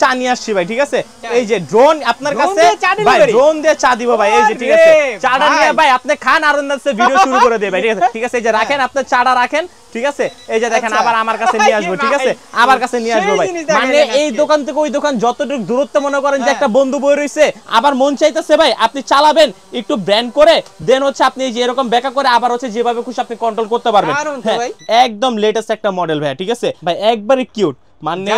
চা নিয়ে আসছি ভাই, ঠিক আছে? এই যে ড্রোন আপনার কাছে ভাই, ড্রোন দিয়ে চা দিব ভাই, এই যে ঠিক আছে, চাটা নিয়ে ভাই আপনি খান আর ভিডিও শুরু করে দেয় ভাই, ঠিক আছে? ঠিক আছে, এই যে রাখেন, আপনি চাটা রাখেন, ঠিক আছে? এই যে দেখেন, আবার আমার কাছে নিয়ে আসবো, ঠিক আছে? আমার কাছে নিয়ে আসবো ভাই। মানে এই দোকান থেকে ওই দোকান যতটুকু দূরত্ব মনে করেন যে একটা বন্ধু বই রইছে, আবার মন চাইতেছে ভাই আপনি চালাবেন একটু ব্র্যান্ড করে, দেন হচ্ছে আপনি যে এরকম ব্যাকা করে আবার হচ্ছে যেভাবে খুশি আপনি কন্ট্রোল করতে পারবেন। একদম লেটেস্ট একটা মডেল ভাই, ঠিক আছে ভাই? একবারে কিউট, মানে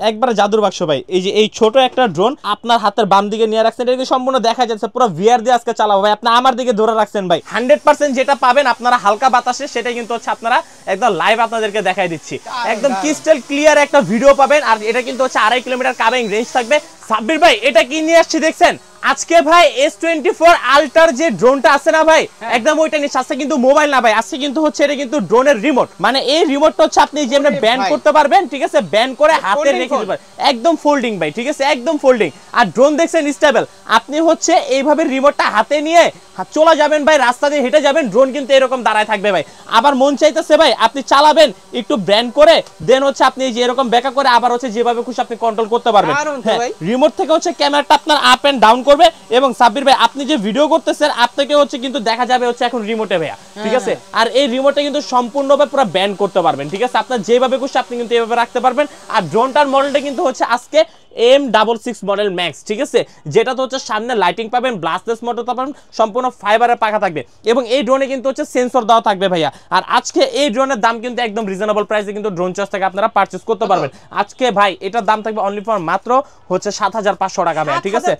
একবার জাদুর বাক্স ভাই। এই যে এই ছোট একটা ড্রোন আপনার হাতের বাম দিকে নিয়ে রাখছেন, এটা সম্পূর্ণ দেখা যাচ্ছে পুরো ভিআর দিয়ে আজকে চালাবো ভাই। আপনি আমার দিকে ধরে রাখছেন ভাই, 100% যেটা পাবেন আপনারা হালকা বাতাসে, সেটা কিন্তু হচ্ছে আপনারা একদম লাইভ আপনাদেরকে দেখাই দিচ্ছি। একদম ক্রিস্টাল ক্লিয়ার একটা ভিডিও পাবেন, আর এটা কিন্তু হচ্ছে 2.5 কিলোমিটার কাভারিং রেঞ্জ থাকবে। সাব্বির ভাই এটা কি নিয়ে আসছি দেখছেন আজকে ভাই? S24 আল্ট্রার যে ড্রোনটা আছে না ভাই, একদম ওইটা নিয়ে আসছে, কিন্তু মোবাইল না ভাই, আসছে কিন্তু হচ্ছে এটা কিন্তু ড্রোনের রিমোট। মানে এই রিমোটটা হচ্ছে আপনি যেমন ব্যান্ড করতে পারবেন, ঠিক আছে? ব্যান্ড করে হাতে রেখে দিতে পারবেন, একদম ফোল্ডিং ভাই, ঠিক আছে? একদম ফোল্ডিং। আর ড্রোন দেখছেন স্টেবল, আপনি হচ্ছে এইভাবে রিমোটটা হাতে নিয়ে চলে যাবেন ভাই, রাস্তা দিয়ে হেঁটে যাবেন, ড্রোন কিন্তু এরকম দাঁড়ায় থাকবে ভাই। আবার মন চাইতেছে ভাই আপনি চালাবেন একটু ব্র্যান্ড করে, দেন হচ্ছে আপনি যে এরকম ব্যাকা করে আবার হচ্ছে যেভাবে খুশি আপনি কন্ট্রোল করতে পারবেন। রিমোট থেকে হচ্ছে ক্যামেরাটা আপনার আপ এন্ড ডাউন করবে, এবং সাব্বির ভাই আপনি যে ভিডিও করতেছেন আপনাকে হচ্ছে কিন্তু দেখা যাবে হচ্ছে এখন রিমোটে ভাইয়া, ঠিক আছে? আর এই রিমোটে কিন্তু সম্পূর্ণভাবে পুরো ব্যান্ড করতে পারবেন, ঠিক আছে? আপনার যেভাবে খুশি আপনি কিন্তু এইভাবে রাখতে পারবেন। আর ড্রোনটার মডেলটা কিন্তু হচ্ছে আজকে M66 মডেল ম্যাক্স, ঠিক আছে? যেটা তো হচ্ছে সামনে লাইটিং পাবেন, ব্লাস্টলেস মোটর পাবেন, সম্পূর্ণ ফাইবারের পাখা থাকবে, এবং এই ড্রোনে কিন্তু হচ্ছে সেন্সর দেওয়া থাকবে ভাইয়া। আর আজকে এই ড্রোনের দাম কিন্তু একদম রিজনেবল প্রাইসে কিন্তু ড্রোন চয়েস থেকে আপনারা পারচেজ করতে পারবেন। আজকে ভাই এটার দাম থাকবে অনলি ফর মাত্র হচ্ছে 7500 টাকা ভাই, ঠিক আছে?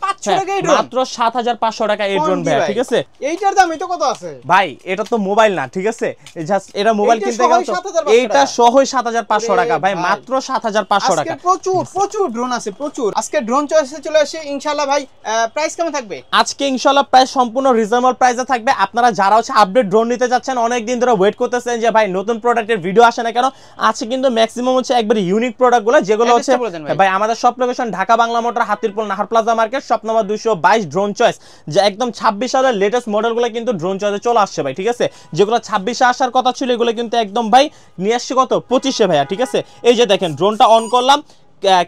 মাত্র 7500 টাকা এই ড্রোন ভাই, ঠিক আছে? এইটার দাম এটা কত আছে ভাই? এটা তো মোবাইল না, ঠিক আছে? জাস্ট এটা মোবাইল কিনতে গেলে তো এইটা সহই 7500 টাকা ভাই, মাত্র 7500 টাকা। প্রচুর প্রচুর ড্রোন আছে, প্রচুর। আজকে ড্রোন চয়েসে চলে আসে ইনশাআল্লাহ ভাই। প্রাইস কেমন থাকবে আজকে? ইনশাআল্লাহ প্রাইস সম্পূর্ণ রিজনেবল প্রাইসে থাকবে। আপনারা যারা হচ্ছে আপডেট ড্রোন নিতে যাচ্ছেন, অনেক দিন ধরে ওয়েট করতেছেন যে ভাই নতুন প্রোডাক্টের ভিডিও আসে না কেন, আছে কিন্তু ম্যাক্সিমাম হচ্ছে একবারে ইউনিক প্রোডাক্টগুলো, যেগুলো হচ্ছে ভাই আমাদের সব location Dhaka Bangla Motor, Hatirpool Nahar Plaza Market, shop number 222, Drone Choice. যে একদম 26 সালের লেটেস্ট মডেলগুলো কিন্তু ড্রোন চয়েসে চলে আসছে ভাই, ঠিক আছে? যেগুলো 26-এ আসার কথা ছিল এগুলো কিন্তু একদম ভাই নিয়ে আসছে কত 25-এ ভাইয়া, ঠিক আছে? এই যে দেখেন ড্রোনটা অন করলাম,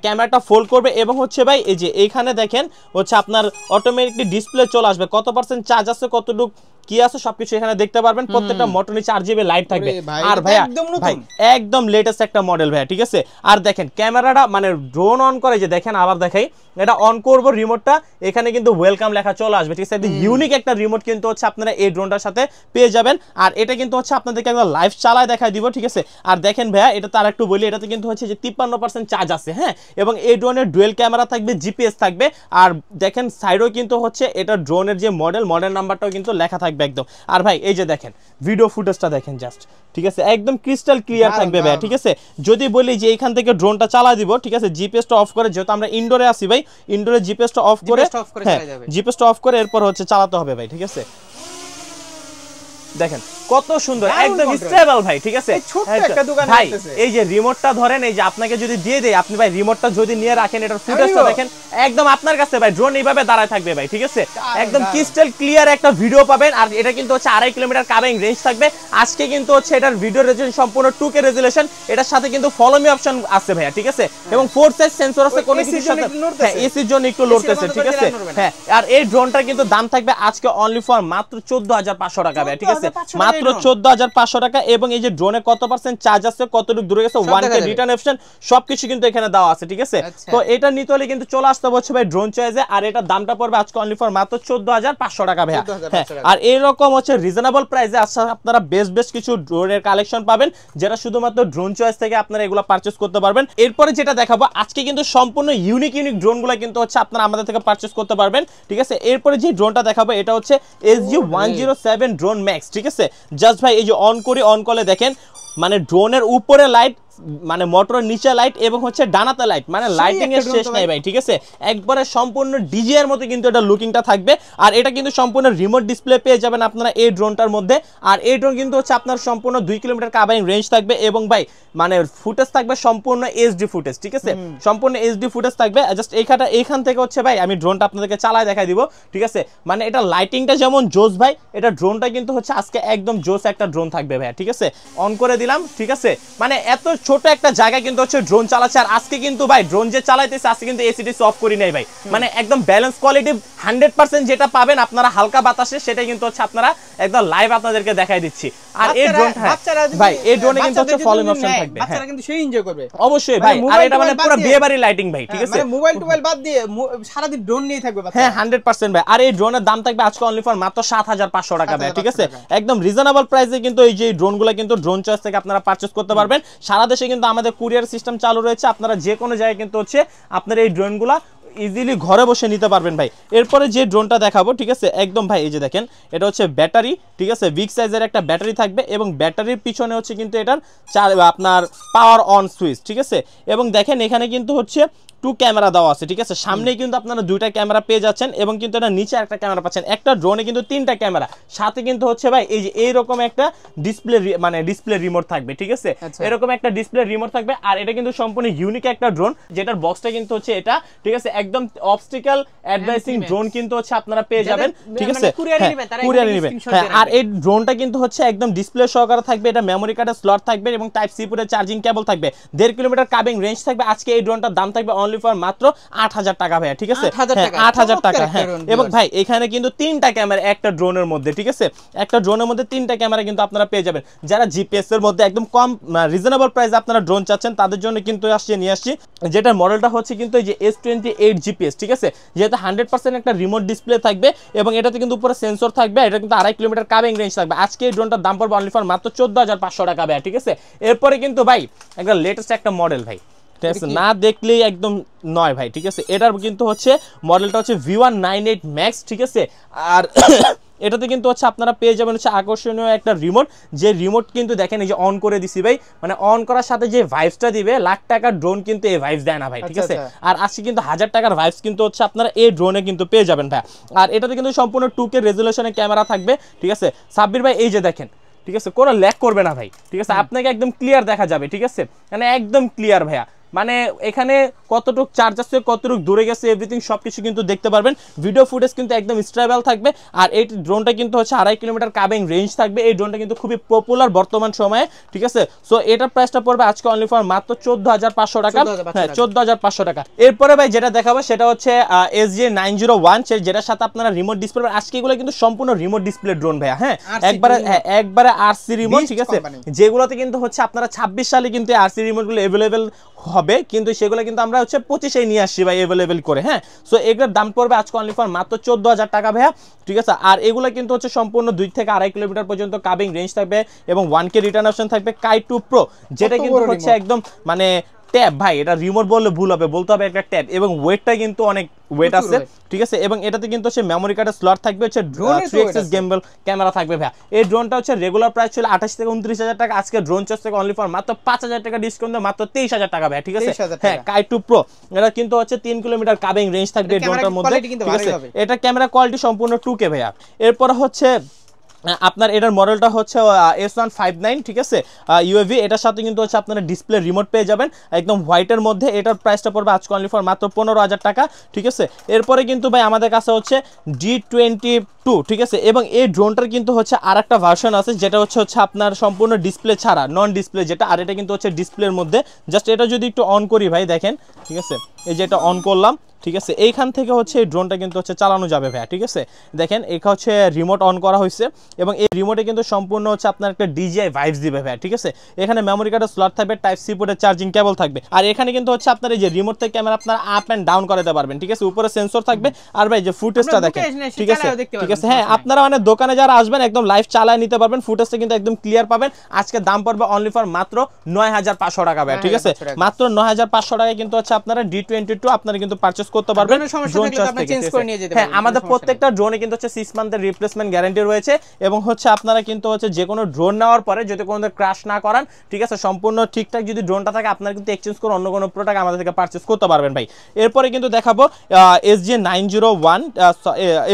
ক্যামেরাটা ফোল্ড করবে, এবং হচ্ছে ভাই এই যে এইখানে দেখেন হচ্ছে আপনার অটোমেটিকলি ডিসপ্লে চলে আসবে, কত পার্সেন্ট চার্জ আছে, কতটুকু কি আছে সবকিছু এখানে দেখতে পারবেন। প্রত্যেকটা মোটর নিচে RGB লাইট থাকবে। আর ভাইয়া ভাই একদম লেটেস্ট একটা মডেল ভাইয়া, ঠিক আছে? আর দেখেন ক্যামেরাটা মানে ড্রোন অন করে, যে দেখেন আবার দেখাই, এটা অন করব রিমোটটা, এখানে কিন্তু ওয়েলকাম লেখা চলে আসবে, ঠিক আছে? ইউনিক একটা রিমোট কিন্তু হচ্ছে আপনারা এই ড্রোনটার সাথে পেয়ে যাবেন। আর এটা কিন্তু হচ্ছে আপনাদেরকে একবার লাইভ চালায় দেখাই দিব, ঠিক আছে? আর দেখেন ভাইয়া এটা তার একটু বলি, এটাতে কিন্তু হচ্ছে যে 53% চার্জ আছে, হ্যাঁ? এবং এই ড্রোনের ডুয়েল ক্যামেরা থাকবে, GPS থাকবে, আর দেখেন সাইডেও কিন্তু হচ্ছে এটা ড্রোনের যে মডেল নাম্বারটাও কিন্তু লেখা থাকবে একদম। আর ভাই এই যে দেখেন ভিডিও ফুটেজটা দেখেন জাস্ট, ঠিক আছে? একদম ক্রিস্টাল ক্লিয়ার থাকবে ভাই, ঠিক আছে? যদি বলি যে এখান থেকে ড্রোনটা চালা দিব, ঠিক আছে? জিপিএসটা অফ করে, যেহেতু আমরা ইনডোরে আছি ভাই, ইনডোরে জিপিএসটা অফ করে, হ্যাঁ জিপিএসটা অফ করে এরপর হচ্ছে চালাতে হবে ভাই, ঠিক আছে? দেখেন কত সুন্দর, একদম স্টেবল ভাই, ঠিক আছে? ভাই এই যে রিমোটটা ধরেন, এই যে আপনাকে যদি দিয়ে দেই, আপনি ভাই রিমোটটা যদি নিয়ে রাখেন, এটার ফুটেজটা দেখেন একদম আপনার কাছে ভাই, ড্রোন এইভাবে দাঁড়ায় থাকবে ভাই, ঠিক আছে? একদম ক্রিস্টাল ক্লিয়ার একটা ভিডিও পাবেন। আর এটা কিন্তু হচ্ছে 2.5 কিলোমিটার কাভারিং রেঞ্জ থাকবে। আজকে কিন্তু হচ্ছে এটার ভিডিও রেজোলিউশন সম্পূর্ণ 2K রেজোলিউশন, এটার সাথে কিন্তু ফলো মি অপশন আছে ভাইয়া, ঠিক আছে? এবং 4 সাইজ সেন্সর আছে, কোনো কিছুর সাথে হ্যাঁ এসির জন্য একটু লড়তেছে, ঠিক আছে? হ্যাঁ, আর এই ড্রোনটার কিন্তু দাম থাকবে আজকে অনলি ফর মাত্র 14500 টাকা ভাই, ঠিক আছে? মাত্র 14500 টাকা। এবং এই যে ড্রোনে কত পার্সেন্ট চার্জ আছে, কতটুকু দূরে গেছে, 1K রিটার্ন অপশন, সবকিছু কিন্তু এখানে দেওয়া আছে, ঠিক আছে? তো এটা নিতে হলে কিন্তু চলে আসতে হচ্ছে ভাই ড্রোন চয়েসে। আর এটার দামটা পড়বে আজকে অনলি ফর মাত্র 14500 টাকা ভাইয়া। আর এইরকম হচ্ছে রিজনেবল প্রাইসে আপনারা বেস্ট কিছু ড্রোনের কালেকশন পাবেন, যেটা শুধুমাত্র ড্রোন চয়েস থেকে আপনারা এগুলো পারচেজ করতে পারবেন। এরপরে যেটা দেখাবো আজকে কিন্তু সম্পূর্ণ ইউনিক ড্রোনগুলো কিন্তু হচ্ছে আপনারা আমাদের থেকে পারচেজ করতে পারবেন, ঠিক আছে? এরপরে যে ড্রোনটা দেখাবো এটা হচ্ছে SG-107 ড্রোন ম্যাক্স, ঠিক আছে? জাস্ট ভাই এই যে অন করলে দেখেন মানে ড্রোনের উপরে লাইট, মানে মোটরের নিচে লাইট, এবং হচ্ছে ডানাতে লাইট, মানে লাইটিং এর শেষ নাই ভাই, ঠিক আছে? একবারে সম্পূর্ণ ডিজে এর মতো কিন্তু এটা লুকিংটা থাকবে। আর এটা কিন্তু সম্পূর্ণ রিমোট ডিসপ্লে পেয়ে যাবেন আপনারা এই ড্রোনটার মধ্যে। আর এই ড্রোন কিন্তু হচ্ছে আপনার সম্পূর্ণ 2 কিলোমিটার কাভারিং রেঞ্জ থাকবে, এবং ভাই মানে ফুটেজ থাকবে সম্পূর্ণ HD ফুটেজ, ঠিক আছে? সম্পূর্ণ HD ফুটেজ থাকবে। জাস্ট এইখান থেকে হচ্ছে ভাই আমি ড্রোনটা আপনাদেরকে চালায় দেখাই দিব, ঠিক আছে? মানে এটা লাইটিংটা যেমন জোস ভাই, এটা ড্রোনটা কিন্তু হচ্ছে আজকে একদম জোস একটা ড্রোন থাকবে ভাই, ঠিক আছে? অন করে দিলাম, ঠিক আছে? মানে এত ছোট একটা জায়গা কিন্তু হচ্ছে ড্রোন চালাচ্ছে। আর আজকে কিন্তু ভাই ড্রোন যে চালাইতেছে আজকে কিন্তু এসিটি অফ করি নাই ভাই, মানে একদম ব্যালেন্স কোয়ালিটি 100% যেটা পাবেন আপনারা হালকা বাতাসে সেটাই কিন্তু হচ্ছে আপনারা একদম লাইভ আপনাদেরকে দেখাই দিচ্ছি। আর এই ড্রোনটা ভাই এই ড্রোনে কিন্তু হচ্ছে ফলিং অপশন থাকবে, বাচ্চারা কিন্তু সেই এনজয় করবে অবশ্যই ভাই। আর এটা মানে পুরো বিয়েবাড়ি লাইটিং ভাই, ঠিক আছে, মানে মোবাইল টোবাইল বাদ দিয়ে সারা দিন ড্রোন নিয়ে থাকবে বাচ্চা। হ্যাঁ 100% ভাই। আর এই ড্রোনের দাম থাকবে আজকে অনলি ফর মাত্র 7500 টাকা ভাই, ঠিক আছে, একদম রিজনেবল প্রাইসে কিন্তু এই যে ড্রোনগুলো কিন্তু ড্রোন চয়েস থেকে আপনারা পারচেজ করতে পারবেন। সারা দেশে কিন্তু আমাদের কুরিয়ার সিস্টেম চালু রয়েছে, আপনারা যে কোনো জায়গায় কিন্তু হচ্ছে আপনারা এই ড্রোনগুলো ইজিলি ঘরে বসে নিতে পারবেন ভাই। এরপরে যে ড্রোনটা দেখাবো, ঠিক আছে, একদম ভাই এই যে দেখেন এটা হচ্ছে ব্যাটারি, ঠিক আছে, বিগ সাইজের একটা ব্যাটারি থাকবে এবং ব্যাটারির পিছনে হচ্ছে কিন্তু এটার আপনার পাওয়ার অন সুইচ, ঠিক আছে। এবং দেখেন এখানে কিন্তু হচ্ছে 2 ক্যামেরা দেওয়া আছে, ঠিক আছে, সামনেই কিন্তু আপনারা 2টা ক্যামেরা পেয়ে যাচ্ছেন এবং কিন্তু এটা নিচে একটা ক্যামেরা পাচ্ছেন। একটা ড্রোনে কিন্তু 3টা ক্যামেরা, সাথে কিন্তু হচ্ছে ভাই এই যে এইরকম একটা ডিসপ্লে মানে ডিসপ্লে রিমোট থাকবে, ঠিক আছে, এরকম একটা ডিসপ্লে রিমোট থাকবে। আর এটা কিন্তু সম্পূর্ণ ইউনিক একটা ড্রোন, যেটার বক্সটা কিন্তু হচ্ছে এটা, ঠিক আছে, একদম অবস্টিক্যাল অ্যাডভাইসিং ড্রোন কিন্তু হচ্ছে আপনারা পেয়ে যাবেন, ঠিক আছে, কুরিয়ারে নেবেন। হ্যাঁ, আর এই ড্রোনটা কিন্তু হচ্ছে একদম ডিসপ্লে সহকারে থাকবে, এটা মেমোরি কার্ডের স্লট থাকবে এবং টাইপ সি পোর্টের চার্জিং কেবল থাকবে, 1.5 কিলোমিটার কাবিং রেঞ্জ থাকবে। আজকে এই ড্রোনটার দাম থাকবে অনলি ফর মাত্র 8000 টাকা ভাই, ঠিক আছে, 8000 টাকা। হ্যাঁ, এবং ভাই এখানে কিন্তু 3টা ক্যামেরা একটা ড্রোনের মধ্যে, ঠিক আছে, একটা ড্রোনের মধ্যে 3টা ক্যামেরা কিন্তু আপনারা পেয়ে যাবেন। যারা জিপিএস এর মধ্যে একদম কম রিজনেবল প্রাইসে আপনারা ড্রোন চাচ্ছেন তাদের জন্য কিন্তু নিয়ে আসছি, যেটার মডেলটা হচ্ছে কিন্তু এই যে S28 জিপিএস, ঠিক আছে, যেটা 100% একটা রিমোট ডিসপ্লে থাকবে এবং এটাতে কিন্তু উপরে সেন্সর থাকবে, এটা কিন্তু 2.5 কিলোমিটার কাবিং রেঞ্জ থাকবে। আজকে এই ড্রোনটার দাম পড়বে অনলি ফর মাত্র 14500 টাকা ভাই, ঠিক আছে। এরপরে কিন্তু ভাই একটা লেটেস্ট একটা মডেল ভাই, না দেখলেই একদম নয় ভাই, ঠিক আছে, এটার কিন্তু হচ্ছে মডেলটা হচ্ছে V198 Max, ঠিক আছে। আর এটাতে কিন্তু হচ্ছে আপনারা পেয়ে যাবেন হচ্ছে আকর্ষণীয় একটা রিমোট, যে রিমোট কিন্তু দেখেন এই যে অন করে দিছি ভাই, মানে অন করার সাথে যে ভাইবসটা দিবে, লাখ টাকার ড্রোন কিন্তু এই ভাইবস দেয় না ভাই, ঠিক আছে। আর আজকে কিন্তু 1000 টাকার ভাইবস কিন্তু হচ্ছে আপনারা এই ড্রোনে কিন্তু পেয়ে যাবেন ভাই। আর এটাতে কিন্তু সম্পূর্ণ 2K রেজুলেশনের ক্যামেরা থাকবে, ঠিক আছে। সাব্বির ভাই এই যে দেখেন, ঠিক আছে, কোনো ল্যাগ করবে না ভাই, ঠিক আছে, আপনাকে একদম ক্লিয়ার দেখা যাবে, ঠিক আছে, মানে একদম ক্লিয়ার ভাইয়া, মানে এখানে কতটুক চার্জ আছে, কতটুক দূরে গেছে, এভরিথিং সবকিছু কিন্তু দেখতে পারবেন। ভিডিও ফুটেজ কিন্তু একদম স্টেবল থাকবে। আর এই ড্রোনটা কিন্তু হচ্ছে 2.5 কিলোমিটার কাবিং রেঞ্জ থাকবে। এই ড্রোনটা কিন্তু খুবই পপুলার বর্তমান সময়ে, ঠিক আছে। সো এটার প্রাইসটা পড়বে আজকে অনলি ফর মাত্র 14500 টাকা, হ্যাঁ 14500 টাকা। এরপরে ভাই যেটা দেখাবো সেটা হচ্ছে SJ901, যেটার সাথে আপনারা রিমোট ডিসপ্লে, আজকে এগুলো কিন্তু সম্পূর্ণ রিমোট ডিসপ্লে ড্রোন ভাইয়া, হ্যাঁ একবারে আরসি রিমোট, ঠিক আছে, যেগুলোতে কিন্তু হচ্ছে আপনারা 26 সালে কিন্তু আরসি রিমোটগুলো अवेलेबल হবে, কিন্তু সেগুলো কিন্তু আমরা হচ্ছে 25 নিয়ে আসছি ভাই अवेलेबल করে, হ্যাঁ। সো এগুলোর দাম পড়বে আজকে অনলি ফর মাত্র 14000 টাকা ভাইয়া, ঠিক আছে। আর এগুলো কিন্তু হচ্ছে সম্পূর্ণ 2 থেকে 2.5 কিলোমিটার পর্যন্ত কাবিং রেঞ্জ থাকবে এবং 1K রিটার্ন অপশন থাকবে। কাই 2 প্রো, যেটা কিন্তু হচ্ছে একদম মানে ট্যাব ভাই, এটা রিমোট বললে ভুল হবে, বলতে হবে একটা ট্যাব, এবং ওয়েটটা কিন্তু অনেক ওয়েট আছে, ঠিক আছে। এবং এটাতে কিন্তু হচ্ছে মেমোরি কার্ডের স্লট থাকবে, হচ্ছে 3 গেম্বল ক্যামেরা থাকবে ভাই। এই ড্রোনটা হচ্ছে রেগুলার প্রাইস ছিল 28 থেকে 29000 টাকা, আজকে ড্রোন চার্জ থেকে অনলি ফর মাত্র 5000 টাকা ডিসকাউন্ট মাত্র 23000 টাকা ভাই, ঠিক আছে। হ্যাঁ, কাই 2 প্রো, এটা কিন্তু হচ্ছে 3 কিলোমিটার কাবিং রেঞ্জ থাকবে এই ড্রোনটার মধ্যে, ঠিক আছে। এটা ক্যামেরা কোয়ালিটি সম্পূর্ণ 2K ভাইয়া। এরপর হচ্ছে আপনার এটার মডেলটা হচ্ছে S159, ঠিক আছে, ইউএভি, এটার সাথে কিন্তু হচ্ছে আপনারা ডিসপ্লে রিমোট পেয়ে যাবেন একদম হোয়াইটের মধ্যে। এটার প্রাইসটা পড়বে আজকে অনলি ফর মাত্র 15000 টাকা, ঠিক আছে। এরপরে কিন্তু ভাই আমাদের কাছে হচ্ছে D22, ঠিক আছে। এবং এই ড্রোনটার কিন্তু হচ্ছে আরেকটা ভার্সন আছে, যেটা হচ্ছে আপনার সম্পূর্ণ ডিসপ্লে ছাড়া, নন ডিসপ্লে যেটা, আর এটা কিন্তু হচ্ছে ডিসপ্লের মধ্যে। জাস্ট এটা যদি একটু অন করি ভাই দেখেন, ঠিক আছে, এই যে এটা অন করলাম, ঠিক আছে, এইখান থেকে হচ্ছে এই ড্রোনটা কিন্তু হচ্ছে চালানো যাবে ভাই, ঠিক আছে। দেখেন এটা হচ্ছে রিমোট অন করা হয়েছে এবং এই রিমোটে কিন্তু সম্পূর্ণ হচ্ছে আপনার একটা ডিজিআই ভাইবস দিবে ভাই, ঠিক আছে। এখানে মেমোরি কার্ডের স্লট থাকবে, টাইপ সি পোর্টের চার্জিং কেবল থাকবে। আর এখানে কিন্তু হচ্ছে আপনার এই যে রিমোট থেকে ক্যামেরা আপনারা আপ এন্ড ডাউন করাতে পারবেন, ঠিক আছে, উপরে সেন্সর থাকবে। আর ভাই যে ফুটেজটা দেখেন, ঠিক আছে, ঠিক আছে, হ্যাঁ, আপনারা মানে দোকানে যারা আসবেন একদম লাইভ চালায় নিতে পারবেন, ফুটেজটা কিন্তু একদম ক্লিয়ার পাবেন। আজকে দাম পড়বে অনলি ফর মাত্র 9500 টাকা ভাই, ঠিক আছে, মাত্র 9500 টাকায় কিন্তু হচ্ছে আপনারা D22 আপনারা কিন্তু পারচেজ করতে পারবেন। হ্যাঁ, আমাদের প্রত্যেকটা ড্রোনে কিন্তু হচ্ছে 6 মান্থের রিপ্লেসমেন্ট গ্যারান্টি রয়েছে এবং হচ্ছে আপনারা কিন্তু হচ্ছে যে কোনো ড্রোন নেওয়ার পরে যদি কোনো ক্র্যাশ না করান, ঠিক আছে, সম্পূর্ণ ঠিকঠাক যদি ড্রোনটা থাকে আপনারা কিন্তু এক্সচেঞ্জ করে অন্য কোনো প্রোডাক্ট আমাদের থেকে পারচেজ করতে পারবেন ভাই। এরপরে কিন্তু দেখাবো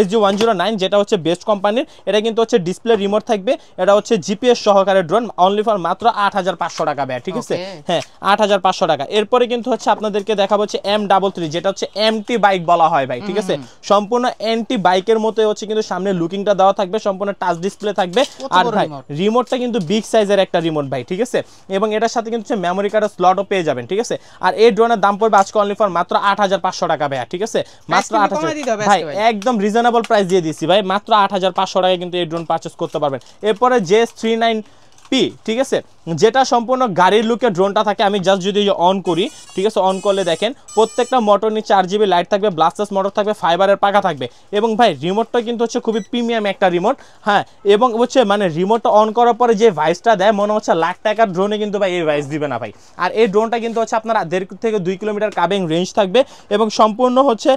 SJ109, যেটা এটা হচ্ছে বেস্ট কোম্পানির, এটা কিন্তু হচ্ছে ডিসপ্লে রিমোট থাকবে, এটা হচ্ছে জিপিএস সহকারে ড্রোন, অনলি ফর মাত্র 8500 টাকা ভাই, ঠিক আছে? হ্যাঁ 8500 টাকা। এরপরে কিন্তু হচ্ছে আপনাদেরকে দেখাবো হচ্ছে M33, যেটা হচ্ছে এমটি বাইক বলা হয় ভাই, ঠিক আছে? সম্পূর্ণ এমটি বাইকের মতো হচ্ছে কিন্তু সামনে লুকিংটা দেওয়া থাকবে, সম্পূর্ণ টাচ ডিসপ্লে থাকবে। আর ভাই রিমোটটা কিন্তু বিগ সাইজের একটা রিমোট ভাই, ঠিক আছে? এবং এটার সাথে কিন্তু মেমোরি কার্ডের স্লটও পেয়ে যাবেন, ঠিক আছে? আর এই ড্রোনের দাম পড়বে আজকে অনলি ফর মাত্র 8500 টাকা ভাই, ঠিক আছে? মাত্র 8000 ভাই, একদম রিজনেবল প্রাইস দিয়ে দিছি ভাই, মাত্র 8500 টাকায় কিন্তু এই ড্রোন পারচেজ করতে পারবেন। এরপরে JS39P, ঠিক আছে, যেটা সম্পূর্ণ গাড়ির লুকে ড্রোনটা থাকে। আমি জাস্ট যদি অন করি, ঠিক আছে, অন করলে দেখেন প্রত্যেকটা মোটর নিয়ে 4GB লাইট থাকবে, ব্লাস্টাস মোটর থাকবে, ফাইবারের পাখা থাকবে। এবং ভাই রিমোটটা কিন্তু হচ্ছে খুবই প্রিমিয়াম একটা রিমোট, হ্যাঁ। এবং হচ্ছে মানে রিমোটটা অন করার পরে যে ভয়েসটা দেয় মনে হচ্ছে লাখ টাকার ড্রোনে কিন্তু ভাই এই ভয়েস দিবে না ভাই। আর এই ড্রোনটা কিন্তু হচ্ছে আপনার 1.5 থেকে 2 কিলোমিটার কাবিং রেঞ্জ থাকবে এবং সম্পূর্ণ হচ্ছে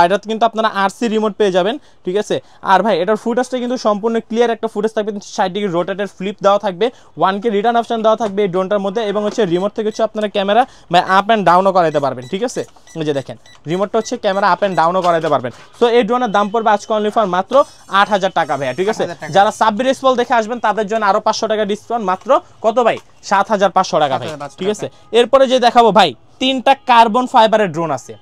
এটা কিন্তু আপনারা RC রিমোট পেয়ে যাবেন, ঠিক আছে? আর ভাই এটার ফুটেজটা কিন্তু সম্পূর্ণ ক্লিয়ার একটা ফুটেজ থাকবে, 60 ডিগ্রি রোটেটেড ফ্লিপ দেওয়া থাকবে, 1K রিটার্ন অপশন দেওয়া থাকবে এই ড্রোনটার মধ্যে। এবং হচ্ছে রিমোট থেকে হচ্ছে আপনারা ক্যামেরা বা আপ অ্যান্ড ডাউনও করাতে পারবেন, ঠিক আছে? এই যে দেখেন রিমোটটা হচ্ছে ক্যামেরা আপ অ্যান্ড ডাউনও করাতে পারবেন। সো এই ড্রোনের দাম পড়বে আজকে অনলি ফর মাত্র 8000 টাকা ভাইয়া, ঠিক আছে? যারা সাব্বির রেসপল দেখে আসবেন তাদের জন্য আরো 500 টাকা ডিসকাউন্ট, মাত্র কত ভাই? 7500 টাকা ভাই, ঠিক আছে? এরপরে যে দেখাবো ভাই 3টা কার্বন ফাইবারের ড্রোন আছে,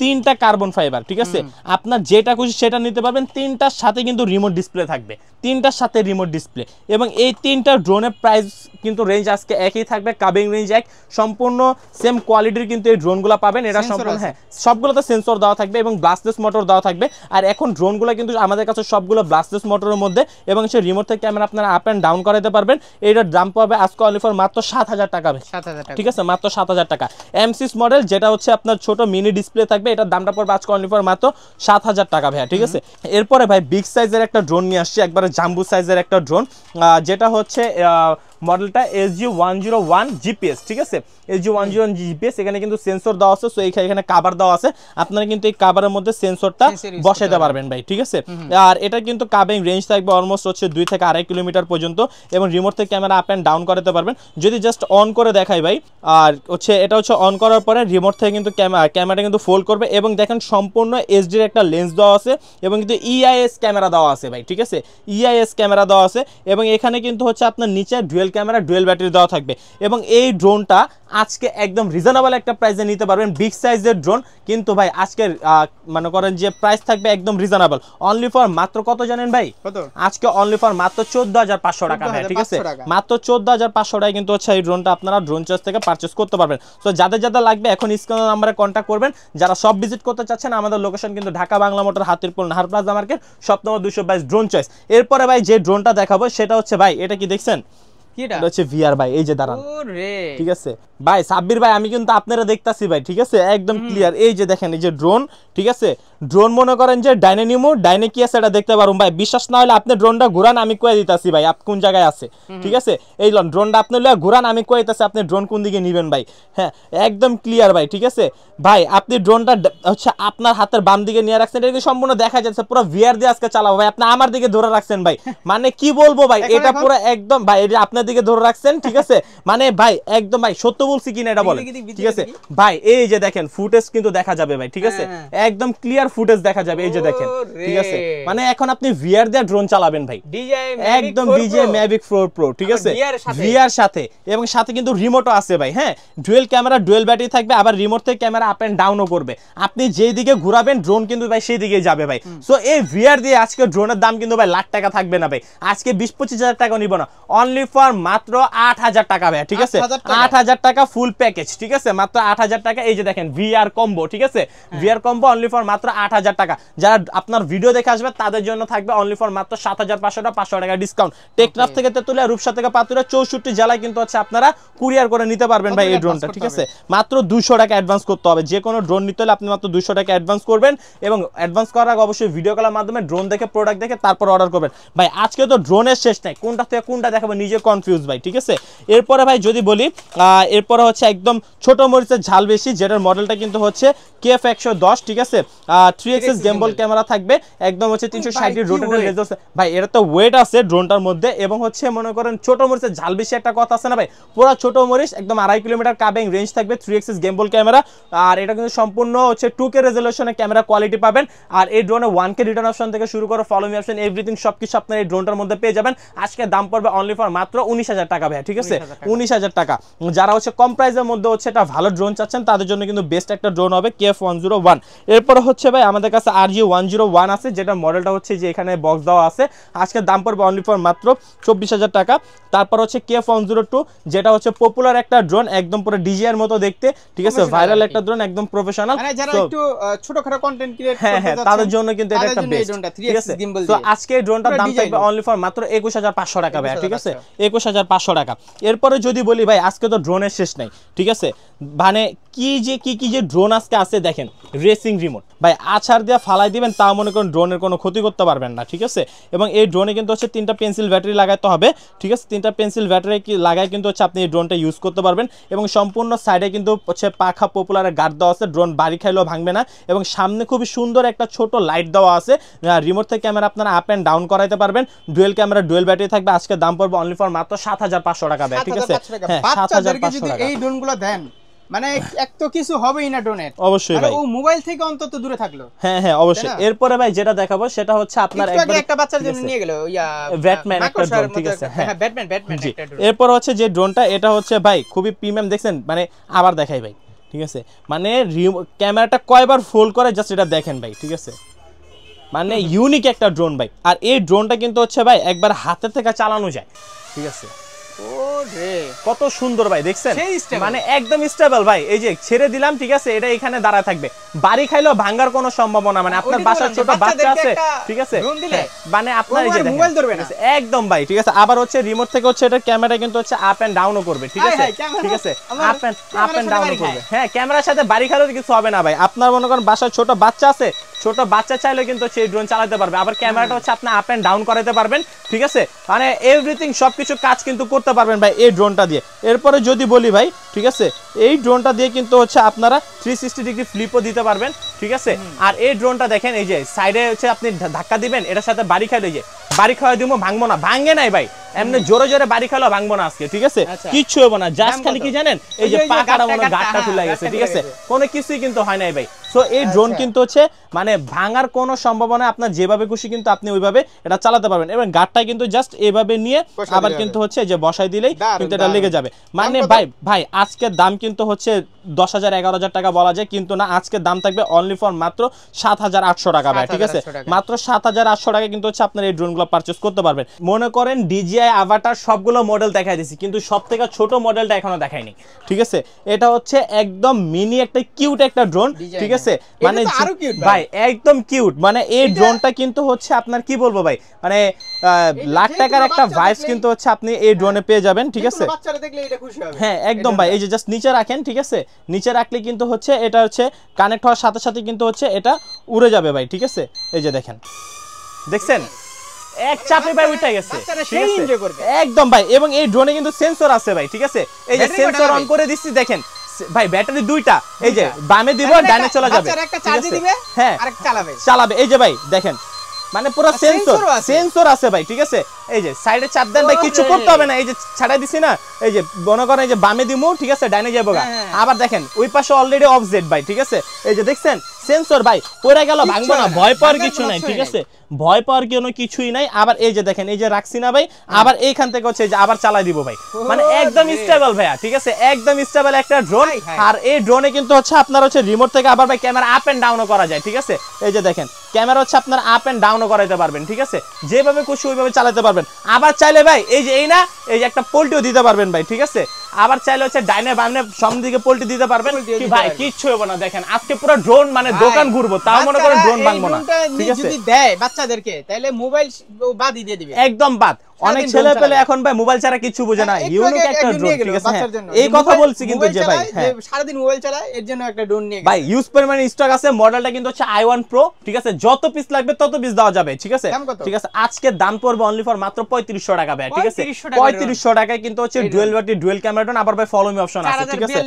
3টা কার্বন ফাইবার, ঠিক আছে? আপনার যেটা খুশি সেটা নিতে পারবেন। 3টার সাথে কিন্তু রিমোট ডিসপ্লে থাকবে, 3টার সাথে রিমোট ডিসপ্লে। এবং এই 3টা ড্রোনের প্রাইস কিন্তু রেঞ্জ আজকে একই থাকবে, কাবিং রেঞ্জ এক, সম্পূর্ণ সেম কোয়ালিটির কিন্তু এই ড্রোনগুলো পাবেন। এটা সম্পূর্ণ হ্যাঁ সবগুলোতে সেন্সর দেওয়া থাকবে এবং ব্লাস্টলেস মোটর দেওয়া থাকবে। আর এখন ড্রোনগুলো কিন্তু আমাদের কাছে সবগুলো ব্লাস্টলেস মোটরের মধ্যে, এবং সে রিমোট থেকে ক্যামেরা আপনারা আপ অ্যান্ড ডাউন করাতে পারবেন। এইটার দাম পাবে আজকে অনলি ফর মাত্র 7000 টাকা, 7000 টাকা, ঠিক আছে? মাত্র 7000 টাকা। M6 মডেল, যেটা হচ্ছে আপনার ছোট মিনি ডিসপ্লে থাকবে, এটার দামটা পড়বে আজকে অনলি ফর মাত্র 7000 টাকা ভাইয়া, ঠিক আছে? এরপরে ভাই বিগ সাইজের একটা ড্রোন নিয়ে আসছি, একবারে জাম্বু সাইজের একটা ড্রোন, যেটা হচ্ছে মডেলটা SG101 GPS, ঠিক আছে? SG101 GPS, এখানে কিন্তু সেন্সর দেওয়া আছে। সো এখানে কভার দেওয়া আছে, আপনারা কিন্তু এই কভারের মধ্যে সেন্সরটা বসাইতে পারবেন ভাই, ঠিক আছে? আর এটা কিন্তু কাবিং রেঞ্জ থাকবে অলমোস্ট হচ্ছে 2 থেকে 2.5 কিলোমিটার পর্যন্ত, এবং রিমোট থেকে ক্যামেরা আপ অ্যান্ড ডাউন করাতে পারবেন। যদি জাস্ট অন করে দেখাই ভাই, আর হচ্ছে এটা হচ্ছে অন করার পরে রিমোট থেকে কিন্তু ক্যামেরাটা কিন্তু ফোল্ড করবে, এবং দেখেন সম্পূর্ণ HD একটা লেন্স দেওয়া আছে, এবং কিন্তু EIS ক্যামেরা দেওয়া আছে ভাই, ঠিক আছে? EIS ক্যামেরা দেওয়া আছে, এবং এখানে কিন্তু হচ্ছে আপনার নিচে ডুয়েল ক্যামেরা, ডুয়েল ব্যাটারি দেওয়া থাকবে। এবং এই ড্রোনটা আজকে একদম রিজনেবল একটা প্রাইসে নিতে পারবেন, বিগ সাইজের ড্রোন। কিন্তু ভাই আজকে মনে করেন যে প্রাইস থাকবে একদম রিজনেবল, অনলি ফর মাত্র কত জানেন ভাই? কত? আজকে অনলি ফর মাত্র 14500 টাকা ভাই, ঠিক আছে? মাত্র 14500 টাকায় কিন্তু হচ্ছে এই ড্রোনটা আপনারা ড্রোন চার্জ থেকে পারচেজ করতে পারবেন। তো যাদের যাদের লাগবে এখন স্ক্রিনের নাম্বারে কন্ট্যাক্ট করবেন। যারা সব ভিজিট করতে চাচ্ছেন, আমাদের লোকেশন কিন্তু Dhaka Bangla Motor, Hatirpool Nahar Plaza Market, shop number 222, Drone Choice. এরপরে ভাই যে ড্রোনটা দেখাবো সেটা হচ্ছে ভাই, এটা কি দেখছেন? এটা হচ্ছে VR ভাই, এই যে দাঁড়ান, ঠিক আছে ভাই? সাব্বির ভাই আমি কিন্তু আপনারা দেখতাছি ভাই, ঠিক আছে? একদম ক্লিয়ার। এই যে দেখেন এই যে ড্রোন, ঠিক আছে? ড্রোন মনে করেন যে ডাইনামিমো ডাইনে কি আছে এটা দেখতে পারুন ভাই। বিশ্বাস না হলে আপনি ড্রোনটা ঘুরান, আমি কয়ে দিতাছি ভাই আপনি কোন জায়গায় আছে, ঠিক আছে? এই লন ড্রোনটা আপনি লয়ে ঘুরান, আমি কয়ে দিতাছি আপনি ড্রোন কোন দিকে নেবেন ভাই। হ্যাঁ একদম ক্লিয়ার ভাই, ঠিক আছে? ভাই আপনি ড্রোনটা হচ্ছে আপনার হাতের বাম দিকে নিয়ে রাখছেন, এটা সম্পূর্ণ দেখা যাচ্ছে পুরো VR দিয়ে আজকে চালাবো ভাই। আপনি আমার দিকে ধরে রাখছেন ভাই, মানে কি বলবো ভাই, এটা পুরো একদম ভাই এটা আপনার দিকে ধরে রাখছেন, ঠিক আছে? মানে ভাই একদম ভাই সত্য বলছি কিনা এটা বলেন, ঠিক আছে ভাই? এই যে দেখেন ফুটেজ কিন্তু দেখা যাবে ভাই, ঠিক আছে? একদম ক্লিয়ার ফুটেজ দেখা যাবে, এই যে দেখেন, ঠিক আছে? মানে এখন আপনি VR দিয়ে ড্রোন চালাবেন ভাই, একদম DJI Mavic 4 Pro, ঠিক আছে? VR সাথে, এবং সাথে কিন্তু রিমোটও আছে ভাই। হ্যাঁ ডুয়েল ক্যামেরা, ডুয়েল ব্যাটারি থাকবে, আবার রিমোট থেকে ক্যামেরা আপ এন্ড ডাউনও করবে। আপনি যেই দিকে ঘোরাবেন ড্রোন কিন্তু ভাই সেই দিকেই যাবে ভাই। সো এই VR দিয়ে আজকে ড্রোনের দাম কিন্তু ভাই লাখ টাকা থাকবে না ভাই, আজকে 20-25 হাজার টাকা নিব না, অনলি ফর মাত্র 8000 টাকা ভাই, ঠিক আছে? 8000 টাকা ফুল প্যাকেজ, ঠিক আছে? মাত্র 8000 টাকা। এই যে দেখেন VR কম্বো, ঠিক আছে? VR কম্বো অনলি ফর মাত্র 8000 টাকা। যারা আপনার ভিডিও দেখে আসবে তাদের জন্য থাকবে অনলি ফর মাত্র 7500 টাকা, 500 টাকা ডিসকাউন্ট। টেকনাফ থেকে তেতুলিয়া, রূপসা থেকে পাতুরিয়া, 64 জেলায় কিন্তু হচ্ছে আপনারা কুরিয়ার করে নিতে পারবেন ভাই এই ড্রোনটা, ঠিক আছে? মাত্র 200 টাকা অ্যাডভান্স করতে হবে। যে কোনো ড্রোন নিতে হলে আপনি মাত্র 200 টাকা অ্যাডভান্স করবেন, এবং অ্যাডভান্স করার আগে অবশ্যই ভিডিও কলের মাধ্যমে ড্রোন দেখে, প্রোডাক্ট দেখে তারপর অর্ডার করবেন ভাই। আজকে তো ড্রোনের শেষ নাই, কোনটা থেকে কোনটা দেখাবো নিজে কনফিউজ ভাই, ঠিক আছে? এরপরে ভাই যদি বলি, এরপরে হচ্ছে একদম ছোট মরিচের ঝাল বেশি, যেটার মডেলটা কিন্তু হচ্ছে KF110, ঠিক আছে 3x's গিম্বল ক্যামেরা থাকবে একদম হচ্ছে 360 ডিগ্রি রোটেটেড রেজাল্ট ভাই এটা তো ওয়েট আছে ড্রোনটার মধ্যে এবং হচ্ছে মনে করেন ছোট মরিচের ঝাল বেশি একটা কথা আছে না ভাই পুরো ছোট মরিচ একদম 2.5 কিলোমিটার কাভিং রেঞ্জ থাকবে 3x's গিম্বল ক্যামেরা আর এটা কিন্তু সম্পূর্ণ হচ্ছে 2K রেজোলিউশনে ক্যামেরা কোয়ালিটি পাবেন আর এই ড্রোনে 1K রিটার্ন অপশন থেকে শুরু করে ফলো মি অপশন এভরিথিং সবকিছু আপনারা এই ড্রোনটার মধ্যে পেয়ে যাবেন আজকে দাম পড়বে অনলি ফর মাত্র 19000 টাকা ভাই ঠিক আছে 19000 টাকা যারা হচ্ছে কম প্রাইসের মধ্যে হচ্ছে এটা ভালো ড্রোন চাচ্ছেন তাদের জন্য কিন্তু বেস্ট একটা ড্রোন হবে KF101 এরপর হচ্ছে ভাই আমাদের কাছে RG101 আছে যেটা মডেলটা হচ্ছে যে এখানে বক্স দেওয়া আছে আজকে দাম পড়বে অনলি ফর মাত্র 24000 টাকা তারপর হচ্ছে KF102 যেটা হচ্ছে পপুলার একটা ড্রোন একদম পুরো ডিজি এর মতো দেখতে ঠিক আছে ভাইরাল একটা ড্রোন একদম প্রফেশনাল মানে যারা একটু ছোটখাটো কন্টেন্ট ক্রিয়েট করতে যাচ্ছেন তাদের জন্য কিন্তু এটা একটা বেস্ট ঠিক আছে তো আজকে এই ড্রোনটার দাম থাকবে অনলি ফর মাত্র 21500 টাকা ভাই ঠিক আছে 21500 টাকা এরপরে যদি বলি ভাই আজকে তো ড্রোনের শেষ নাই ঠিক আছে মানে কি যে ড্রোন আজকে আছে দেখেন রেসিং রিমোট ভাই আছাড় দিয়ে ফালাই দিবেন তা মনে করেন ড্রোনের কোনো ক্ষতি করতে পারবেন না ঠিক আছে এবং এই ড্রোনে কিন্তু হচ্ছে 3টা পেন্সিল ব্যাটারি লাগাতে হবে ঠিক আছে 3টা পেন্সিল ব্যাটারি কি লাগায় কিন্তু হচ্ছে আপনি এই ড্রোনটা ইউজ করতে পারবেন এবং সম্পূর্ণ সাইডে কিন্তু হচ্ছে পাখা পপুলারের গার্ড দেওয়া আছে ড্রোন বাড়ি খাইলেও ভাঙবে না এবং সামনে খুবই সুন্দর একটা ছোট লাইট দেওয়া আছে রিমোট থেকে ক্যামেরা আপনারা আপ এন্ড ডাউন করাইতে পারবেন ডুয়েল ক্যামেরা ডুয়েল ব্যাটারি থাকবে আজকে দাম পড়বে অনলি ফর মাত্র 7500 টাকা ভাই ঠিক আছে হ্যাঁ 7500 টাকা এই ড্রোনগুলো দেন মানে এক তো কিছু হবেই না ড্রোনের অবশ্যই ভাই ও মোবাইল থেকে অন্তত দূরে থাকলো হ্যাঁ অবশ্যই এরপরে ভাই যেটা দেখাবো সেটা হচ্ছে আপনার একবার একটা বাচ্চার জন্য নিয়ে গেল ব্যাটম্যান একটা ড্রোন ঠিক আছে হ্যাঁ ব্যাটম্যান একটা ড্রোন এরপর হচ্ছে যে ড্রোনটা এটা হচ্ছে ভাই খুবই প্রিমিয়াম দেখছেন মানে আবার দেখাই ভাই ঠিক আছে মানে ক্যামেরাটা কয়বার ফোল্ড করে জাস্ট এটা দেখেন ভাই ঠিক আছে মানে ইউনিক একটা ড্রোন ভাই আর এই ড্রোনটা কিন্তু হচ্ছে ভাই একবার হাতে থেকে চালানো যায় ঠিক আছে কত সুন্দর ভাই দেখছেন মানে একদম স্টেবল ভাই এই যে ছেড়ে দিলাম ঠিক আছে এটা এখানে দাঁড়ায় থাকবে বাড়ি খাইলেও ভাঙার কোনো সম্ভাবনা মানে আপনার বাসার ছোট বাচ্চা আছে ঠিক আছে মানে আপনার এই যে মোবাইল ধরবে না একদম ভাই ঠিক আছে আবার হচ্ছে রিমোট থেকে হচ্ছে এটা ক্যামেরা কিন্তু হচ্ছে আপ এন্ড ডাউনও করবে ঠিক আছে ঠিক আছে আপ এন্ড ডাউনও করবে হ্যাঁ ক্যামেরার সাথে বাড়ি খাইলেও কিছু হবে না ভাই আপনার মনে করেন বাসার ছোট বাচ্চা আছে ছোট বাচ্চা চাইলে কিন্তু সেই ড্রোন চালাতে পারবে আবার ক্যামেরাটা হচ্ছে আপনি আপ এন্ড ডাউন করাতে পারবেন ঠিক আছে মানে এভরিথিং সবকিছু কাজ কিন্তু করতে পারবেন ভাই এই ড্রোনটা দিয়ে এরপরে যদি বলি ভাই ঠিক আছে এই ড্রোনটা দিয়ে কিন্তু হচ্ছে আপনারা 360 ডিগ্রি ফ্লিপও দিতে পারবেন ঠিক আছে আর এই ড্রোনটা দেখেন এই যে সাইডে হচ্ছে আপনি ধাক্কা দিবেন এটার সাথে বাড়ি খাইলে যে বাড়ি খাওয়া দিব ভাঙবো না ভাঙে নাই ভাই এমনি জোরে জোরে বাড়ি খাইলেও ভাঙবো না আজকে ঠিক আছে কিচ্ছু হবে না জাস্ট খালি কি জানেন এই যে পাকাটা মনে গাটটা খুলে গেছে ঠিক আছে কোনো কিছুই কিন্তু হয় নাই ভাই সো এই ড্রোন কিন্তু হচ্ছে মানে ভাঙার কোনো সম্ভাবনা আপনার যেভাবে খুশি কিন্তু আপনি ওইভাবে এটা চালাতে পারবেন এবং গাটটা কিন্তু জাস্ট এইভাবে নিয়ে আবার কিন্তু হচ্ছে যে বসাই দিলেই কিন্তু এটা লেগে যাবে মানে ভাই আজকের দাম কিন্তু হচ্ছে 10000 11000 টাকা বলা যায় কিন্তু না আজকের দাম থাকবে অনলি ফর মাত্র 7800 টাকা ভাই ঠিক আছে মাত্র 7800 টাকা কিন্তু হচ্ছে আপনার এই ড্রোনগুলো পারচেজ করতে পারবেন মনে করেন DJI আভাটার সবগুলো মডেল দেখাই দিয়েছি কিন্তু সবথেকে ছোট মডেলটা এখনো দেখাইনি ঠিক আছে এটা হচ্ছে একদম মিনি একটা কিউট একটা ড্রোন ঠিক আছে মানে ভাই একদম কিউট মানে এই ড্রোনটা কিন্তু হচ্ছে আপনার কি বলবো ভাই মানে লাখ টাকার একটা ভাইবস কিন্তু হচ্ছে আপনি এই ড্রোনে পেয়ে যাবেন ঠিক আছে বাচ্চারা দেখলে এটা খুশি হবে হ্যাঁ একদম ভাই এই যে জাস্ট নিচে রাখেন ঠিক আছে নিচে রাখলে কিন্তু হচ্ছে এটা হচ্ছে কানেক্ট হওয়ার সাথে সাথে কিন্তু হচ্ছে এটা উড়ে যাবে ভাই ঠিক আছে এই যে দেখেন দেখছেন এক চাপে ভাই উঠে গেছে একদম ভাই এবং এই ড্রোনে কিন্তু সেন্সর আছে ভাই ঠিক আছে এই যে সেন্সর অন করে দিচ্ছি দেখেন ভাই ব্যাটারি দুইটা এই যে বামে দিব ডানে চলে যাবে একটা চার্জ দিবে হ্যাঁ আরেক চালাবে এই যে ভাই দেখেন মানে পুরো সেন্সর আছে ভাই ঠিক আছে এই যে সাইডে চাপ দেন ভাই কিছু করতে হবে না এই যে ছাড়াই দিছি না এই যে মনে করেন এই যে বামে দিমু ঠিক আছে ডানে যাবো আবার দেখেন ওই পাশে অলরেডি অফসেট ভাই ঠিক আছে এই যে দেখছেন সেন্সর ভাই পড়ে গেল ভাঙবো না ভয় পাওয়ার কিছু নাই ঠিক আছে ভয় পাওয়ার কোনো কিছুই নাই আবার এই যে দেখেন এই যে রাখছি না ভাই আবার এইখান থেকে হচ্ছে যে আবার চালাই দিব ভাই মানে একদম স্টেবল ভাইয়া ঠিক আছে একদম স্টেবল একটা ড্রোন আর এই ড্রোনে কিন্তু হচ্ছে আপনার হচ্ছে রিমোট থেকে আবার ভাই ক্যামেরা আপ এন্ড ডাউনও করা যায় ঠিক আছে এই যে দেখেন ক্যামেরা হচ্ছে আপনার আপ এন্ড ডাউনও করাইতে পারবেন ঠিক আছে যেভাবে খুশি ওইভাবে চালাতে পারবেন আবার চাইলে ভাই এই যে এই না এই যে একটা পোল্টিও দিতে পারবেন ভাই ঠিক আছে আবার চাইলে হচ্ছে ডাইনে বামনে সামনে দিকে পোল্টি দিতে পারবেন কি ভাই কিচ্ছু হবে না দেখেন আজকে পুরো ড্রোন মানে দোকান ঘুরবো তাও মনে করেন ড্রোন ভাঙবো না ঠিক আছে যদি দেয় বাচ্চাদেরকে তাহলে মোবাইল বাদই দিয়ে দিবে একদম বাদ অনেক ছেলে পেলে এখন ভাই মোবাইল ছাড়া কিছু বুঝে না, ইউনিক একটা ড্রোন, ঠিক আছে? এই কথা বলছি কিন্তু যে ভাই সারা দিন মোবাইল চালায় এর জন্য একটা ড্রোন নিয়ে ভাই ইউজ পরিমাণে স্টক আছে। মডেলটা কিন্তু হচ্ছে i1 Pro, ঠিক আছে? যত পিস লাগবে তত পিস দেওয়া যাবে, ঠিক আছে? ঠিক আছে, আজকে দাম পড়বে অনলি ফর মাত্র 3500 টাকা ভাই, ঠিক আছে? 3500 টাকায় কিন্তু হচ্ছে dual battery dual camera drone, আবার ভাই ফলো মি অপশন আছে, ঠিক আছে?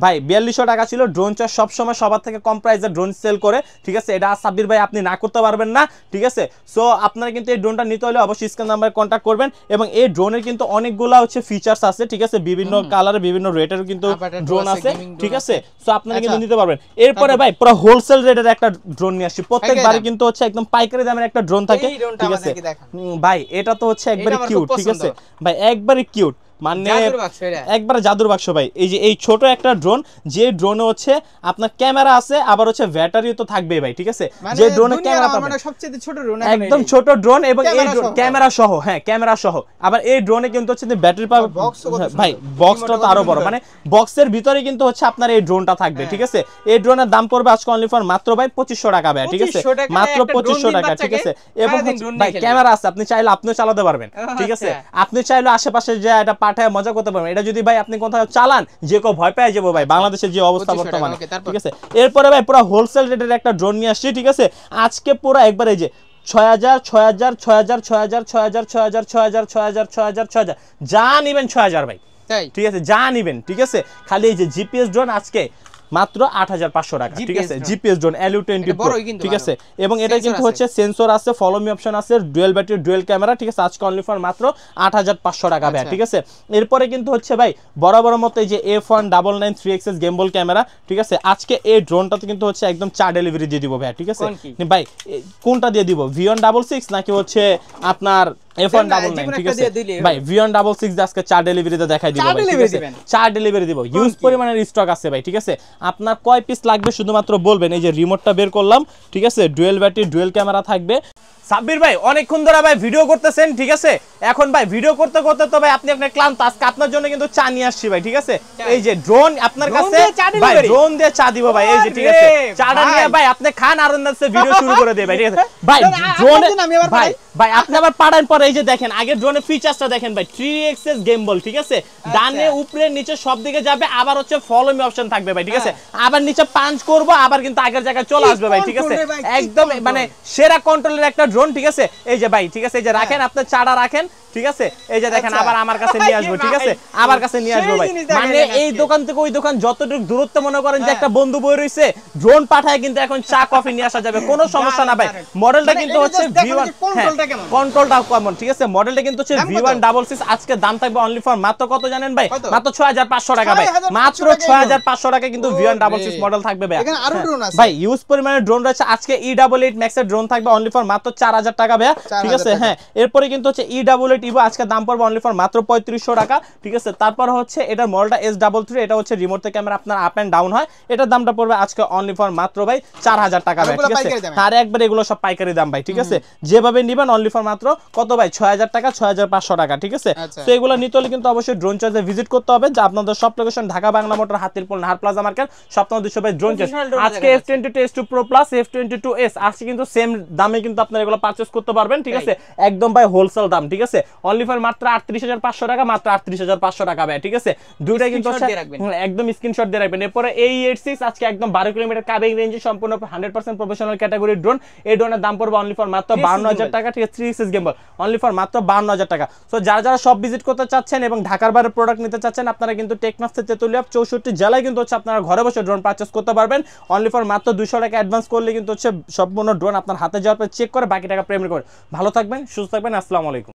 ভাই 4200 টাকা ছিল। ড্রোন চার্জ সব সময় সবার থেকে কম প্রাইসে ড্রোন সেল করে, ঠিক আছে? এটা সাব্বির ভাই আপনি না করতে পারবেন না, ঠিক আছে? সো আপনারা কিন্তু এই ড্রোনটা নিতে হলে অবশ্যই স্ক্রিন নাম্বারে কন্টাক্ট করবেন। এবং এই ড্রোনের কিন্তু অনেকগুলা হচ্ছে ফিচারস আছে, ঠিক আছে? বিভিন্ন কালারে বিভিন্ন রেটের কিন্তু ড্রোন আছে, ঠিক আছে? সো আপনারা কিন্তু নিতে পারবেন। এরপরে ভাই পুরো হোলসেল রেটের একটা ড্রোন নিয়ে আসছি। প্রত্যেকবারই কিন্তু হচ্ছে একদম পাইকারি দামের একটা ড্রোন থাকে, ঠিক আছে ভাই? এটা তো হচ্ছে একবারে কিউট, ঠিক আছে ভাই? একবারে কিউট, মানে একবারে জাদুর বাক্স ভাই। এই যে এই ছোট একটা ড্রোন, যে ড্রোনে হচ্ছে আপনার ক্যামেরা আছে, আবার হচ্ছে ব্যাটারিও তো থাকবে ভাই, ঠিক আছে? যে ড্রোনে ক্যামেরা পাবেন, মানে সবচেয়ে ছোট ড্রোন, একদম ছোট ড্রোন, এবং এই ক্যামেরা সহ, হ্যাঁ ক্যামেরা সহ। আবার এই ড্রোনে কিন্তু হচ্ছে ব্যাটারি পাওয়ার ভাই, বক্সটা তো আরো বড়, মানে বক্সের ভিতরে কিন্তু হচ্ছে আপনার এই ড্রোনটা থাকবে, ঠিক আছে? এই ড্রোনের দাম পড়বে আজকে অনলি ফর মাত্র ভাই 2500 টাকা ভাই, ঠিক আছে? মাত্র 2500 টাকা, ঠিক আছে? এবং ভাই ক্যামেরা আছে, আপনি চাইলে আপনিও চালাতে পারবেন, ঠিক আছে? আপনি চাইলে আশেপাশে যে এটা পাঠায় মজা করতে পারবেন। এটা যদি ভাই আপনি কোথাও চালান, যে কেউ ভয় পেয়ে যাবো ভাই, বাংলাদেশের যে অবস্থা বর্তমানে, ঠিক আছে? এরপরে ভাই পুরো হোলসেল রেটের একটা ড্রোন নিয়ে আসছি, ঠিক আছে? আজকে পুরো একবার এই যে 6000 6000 6000 6000 6000 6000 6000 6000 6000 6000 যা নিবেন 6000 ভাই, ঠিক আছে? যা নিবেন, ঠিক আছে? খালি এই যে জিপিএস ড্রোন আজকে মাত্র 8500 টাকা, ঠিক আছে? জিপিএস ড্রোন LU20 Pro, ঠিক আছে? এবং এটা কিন্তু হচ্ছে সেন্সর আছে, ফলো মি অপশন আছে, ডুয়াল ব্যাটারি ডুয়াল ক্যামেরা, ঠিক আছে? আজকে অনলি ফর মাত্র 8500 টাকা ভাই, ঠিক আছে? এরপরে কিন্তু হচ্ছে ভাই বরাবর মতো এই যে F199 3XS গেমবল ক্যামেরা, ঠিক আছে? আজকে এই ড্রোনটাতে কিন্তু হচ্ছে একদম 4 ডেলিভারি দিয়ে দিব ভাই, ঠিক আছে? ভাই কোনটা দিয়ে দিব, V166 নাকি হচ্ছে আপনার F199, ঠিক আছে ভাই? V166 আজকে 4 ডেলিভারিতে দেখাই দিব ভাই, ঠিক আছে? 4 ডেলিভারি দিব, ইউজ পরিমাণের স্টক আছে ভাই, ঠিক আছে? আপনার কয় পিস লাগবে শুধুমাত্র বলবেন। এই যে রিমোটটা বের করলাম, ঠিক আছে? ডুয়াল ব্যাটারি ডুয়াল ক্যামেরা থাকবে। সাব্বির ভাই অনেকক্ষণ ধরে ভাই ভিডিও করতেছেন, ঠিক আছে? এখন ভাই ভিডিও করতে করতে তো ভাই আপনি আপনার ক্লান্ত, আজকে আপনার জন্য কিন্তু চা নিয়ে আসছি ভাই, ঠিক আছে? এই যে ড্রোন আপনার কাছে ভাই, ড্রোন দিয়ে চা দিব ভাই, এই যে, ঠিক আছে? চাটা নিয়ে ভাই আপনি খান আর অন্যদের ভিডিও শুরু করে দেয় ভাই, ঠিক আছে? ভাই ড্রোনে ভাই ভাই আপনি আবার পাঠান পরে এই যে দেখেন আগে ড্রোনের ফিচারসটা দেখেন ভাই, 3XS গেমবল, ঠিক আছে? ডানে উপরে নিচে সব দিকে যাবে, আবার হচ্ছে ফলো মি অপশন থাকবে ভাই, ঠিক আছে? আবার নিচে পাঞ্চ করব, আবার কিন্তু আগের জায়গায় চলে আসবে ভাই, ঠিক আছে? একদম মানে সেরা কন্ট্রোলের একটা ড্রোন, ঠিক আছে? এই যে ভাই, ঠিক আছে? এই যে রাখেন, আপনার চাটা রাখেন, ঠিক আছে? এই যে দেখেন আবার আমার কাছে নিয়ে আসবো, ঠিক আছে? আমার কাছে নিয়ে আসবো ভাই। মানে এই দোকান থেকে ওই দোকান যতটুকু দূরত্ব মনে করেন যে একটা বন্ধু বই রইছে, ড্রোন পাঠায় কিন্তু এখন চা কফি নিয়ে আসা যাবে, কোনো সমস্যা না ভাই। মডেলটা কিন্তু হচ্ছে V1, কন্ট্রোলটা কেমন, ঠিক আছে? মডেলটা কিন্তু হচ্ছে V166। আজকে দাম থাকবে অনলি ফর মাত্র কত জানেন ভাই? মাত্র 6500 টাকা ভাই, মাত্র 6500 টাকা কিন্তু V166 মডেল থাকবে ভাই। এখানে আরো ড্রোন আছে ভাই, ইউজ পরিমাণের ড্রোন রয়েছে। আজকে E88 Max এর ড্রোন থাকবে অনলি ফর মাত্র 4000 টাকা ভাই, ঠিক আছে? হ্যাঁ, এরপরে কিন্তু হচ্ছে E88 Evo আজকে দাম পড়বে অনলি ফর মাত্র 3500 টাকা, ঠিক আছে? তারপর হচ্ছে এটার মডেলটা S33, এটা হচ্ছে রিমোট থেকে ক্যামেরা আপনার আপ এন্ড ডাউন হয়। এটার দামটা পড়বে আজকে অনলি ফর মাত্র ভাই 4000 টাকা ভাই, ঠিক আছে? আর একবার এগুলো সব পাইকারি দাম ভাই, ঠিক আছে? যেভাবে নিবেন অনলি ফর মাত্র কত ভাই, 6000 টাকা 6500 টাকা, ঠিক আছে? তো এগুলো নিতে হলে কিন্তু অবশ্যই ড্রোন চয়েসে ভিজিট করতে হবে। যে আপনাদের সব location Dhaka Bangla Motor, Hatirpool Nahar Plaza Market, সপ্তাহ 200 ভাই ড্রোন চয়েস। আজকে F22S2 Pro Plus F22S আজকে কিন্তু সেম দামে কিন্তু আপনারা এগুলো পারচেজ করতে পারবেন, ঠিক আছে? একদম ভাই হোলসেল দাম, ঠিক আছে? অনলি ফর মাত্র 38500 টাকা, মাত্র 38500 টাকা ভাই, ঠিক আছে? দুইটা কিন্তু একদম স্ক্রিনশট দিয়ে রাখবেন। এরপরে AE86 আজকে একদম 12 কিলোমিটার কাবিং রেঞ্জে সম্পূর্ণ 100% প্রফেশনাল ক্যাটাগরির ড্রোন। এই ড্রোনের দাম পড়বে অনলি ফর মাত্র 52000 টাকা, ঠিক আছে? 3XS গেমবল অনলি ফর মাত্র 52000 টাকা। সো যারা যারা সব ভিজিট করতে চাচ্ছেন এবং ঢাকার বাইরে প্রোডাক্ট নিতে চাচ্ছেন, আপনারা কিন্তু টেকনাফ তেতুলিয়া 64 জেলায় কিন্তু হচ্ছে আপনারা ঘরে বসে ড্রোন পারচেজ করতে পারবেন। অনলি ফর মাত্র 200 টাকা অ্যাডভান্স করলে কিন্তু হচ্ছে সম্পূর্ণ ড্রোন আপনার হাতে যাওয়ার পর চেক করে বাকি টাকা পেমেন্ট করে। ভালো থাকবেন, সুস্থ থাকবেন, আসসালামু আলাইকুম।